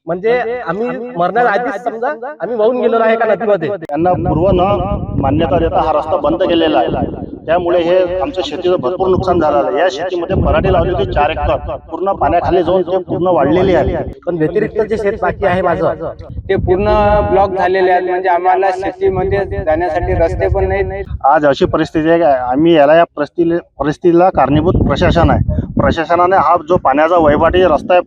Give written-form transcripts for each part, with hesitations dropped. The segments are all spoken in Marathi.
म्हणजे आम्ही मरण्याआधीच समजा आम्ही वाहून गेलेलो आहे का नदीमध्ये। त्यांना पूर्व न मान्यता देता हा रस्ता बंद केलेला आहे। त्यामुळे हे आमच्या शेतीचं भरपूर नुकसान झालं आहे। या शेतीमध्ये पराठी लावली होती 4 एकर, पूर्ण पाण्याखाली जाऊन ते पूर्ण वाढलेली आहे। पण व्यतिरिक्त जे शेत बाकी आहे माझं ते पूर्ण ब्लॉक झालेले आहेत, म्हणजे आम्हाला शेतीमध्ये जाण्यासाठी रस्ते पण नाहीत। आज अशी परिस्थिती आहे की आम्ही या परिस्थितीला कारणीभूत प्रशासन आहे। प्रशासनाने हा जो पाण्याचा वहिवाटी रस्ता आहे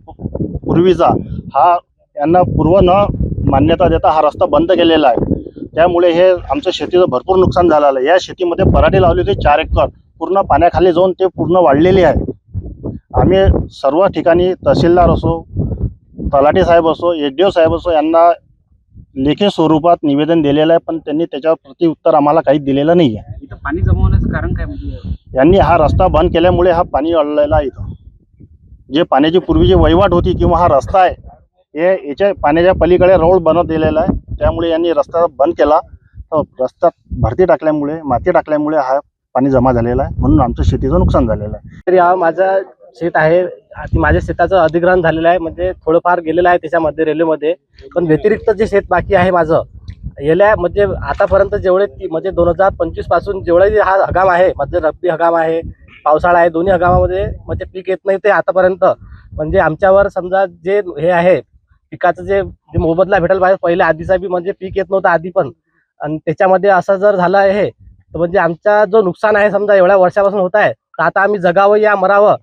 पूर्वीचा, हा यांना पूर्व न मान्यता देता हा रस्ता बंद केलेला आहे। त्यामुळे हे आमच्या शेतीचं भरपूर नुकसान झालेलं आहे। या शेतीमध्ये पराठी लावली होती 4 एकर, पूर्ण पाण्याखाली जाऊन ते पूर्ण वाढलेली आहे। आम्ही सर्व ठिकाणी तहसीलदार असो, तलाठी साहेब असो, एसडीओ साहेब असो यांना लेखी स्वरूपात निवेदन दिलेलं आहे, पण त्यांनी त्याच्यावर प्रत्युत्तर आम्हाला काही दिलेलं नाही आहे। इथं पाणी जमा होण्याचं कारण काय म्हणजे यांनी हा रस्ता बंद केल्यामुळे हा पाणी अडलेला आहे। इथं जे पाण्याची पूर्वीची वहिवाट होती किंवा हा रस्ता आहे, हे याच्या पाण्याच्या पलीकडे रोड बनवत दिलेला आहे। त्यामुळे यांनी रस्ता बंद केला, तर रस्त्यात भरती टाकल्यामुळे, माती टाकल्यामुळे हा पाणी जमा झालेला आहे, म्हणून आमच्या शेतीचं नुकसान झालेलं आहे। तरी हा माझं शेत आहे, माझ्या शेताचं अधिग्रहण झालेलं आहे, म्हणजे थोडंफार गेलेलं आहे त्याच्यामध्ये रेल्वेमध्ये। पण व्यतिरिक्त जे शेत बाकी आहे माझं गेल्या म्हणजे आतापर्यंत जेवढे म्हणजे 2025 पासून जेवढे हा हंगाम आहे, म्हणजे रब्बी हंगाम आहे, पावसाळा आहे, दोन्ही हंगामामध्ये म्हणजे पीक येत नाही ते आतापर्यंत। म्हणजे आमच्यावर समजा जे हे आहे पिकाचं जे मोबदला भेटायला पाहिजे पहिले आधीचा बी म्हणजे पीक येत नव्हतं आधी पण, आणि त्याच्यामध्ये असं जर झालं आहे तर म्हणजे आमचा जो नुकसान आहे समजा एवढ्या वर्षापासून होत आहे, तर आता आम्ही जगावं या मरावं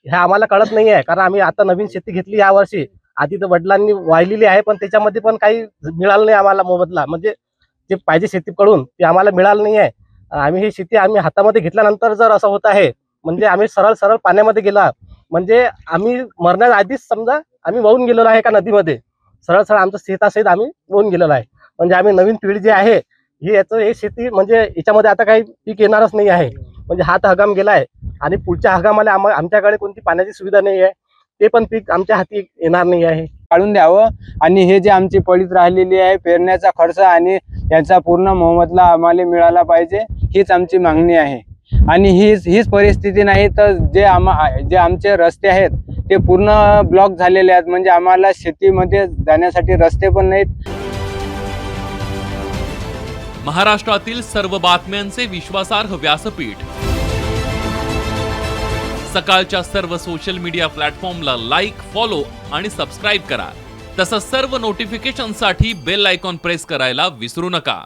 हे आम्हाला कळत नाही आहे। कारण आम्ही आता नवीन शेती घेतली यावर्षी, आधी तर वडिलांनी वाहिलेली आहे, पण त्याच्यामध्ये पण काही मिळालं नाही आम्हाला मोबदला, म्हणजे जे पाहिजे शेतीकडून ते आम्हाला मिळालं नाही आहे। आम्ही ही शेती आम्ही हातामध्ये घेतल्यानंतर जर असं होत आहे, म्हणजे आम्ही सरळ पाण्यामध्ये गेला, म्हणजे आम्ही मरण्याआधीच समजा आम्ही वाहून गेलेलो आहे का नदीमध्ये, सरळ आमचं शेतासहित आम्ही वाहून गेलेलो आहे। म्हणजे आम्ही नवीन पिढी जी आहे ही हे शेती म्हणजे याच्यामध्ये आता काही पीक येणारच नाही आहे। म्हणजे हा तर हंगाम गेला आहे, आणि पुढच्या हंगामाला आमच्याकडे कोणती पाण्याची सुविधा नाही आहे, ते पण पीक आमच्या हाती येणार नाही आहे। काढून द्यावं, आणि हे जे आमची पडीत राहिलेली आहे पेरण्याचा खर्च आणि याचा पूर्ण मोबदला आम्हाला मिळाला पाहिजे, हीच आमची मागणी आहे। आणि हीच परिस्थिती नाही तर जे आमचे रस्ते आहेत ते पूर्ण ब्लॉक झालेले आहेत, म्हणजे आम्हाला शेतीमध्ये जाण्यासाठी रस्ते पण नाहीत। महाराष्ट्रातील सर्व बातम्यांचे विश्वासार्ह व्यासपीठ, सकाळच्या सर्व सोशल मीडिया प्लॅटफॉर्मला लाईक, फॉलो आणि सबस्क्राईब करा। तसंच सर्व नोटिफिकेशनसाठी बेल आयकॉन प्रेस करायला विसरू नका।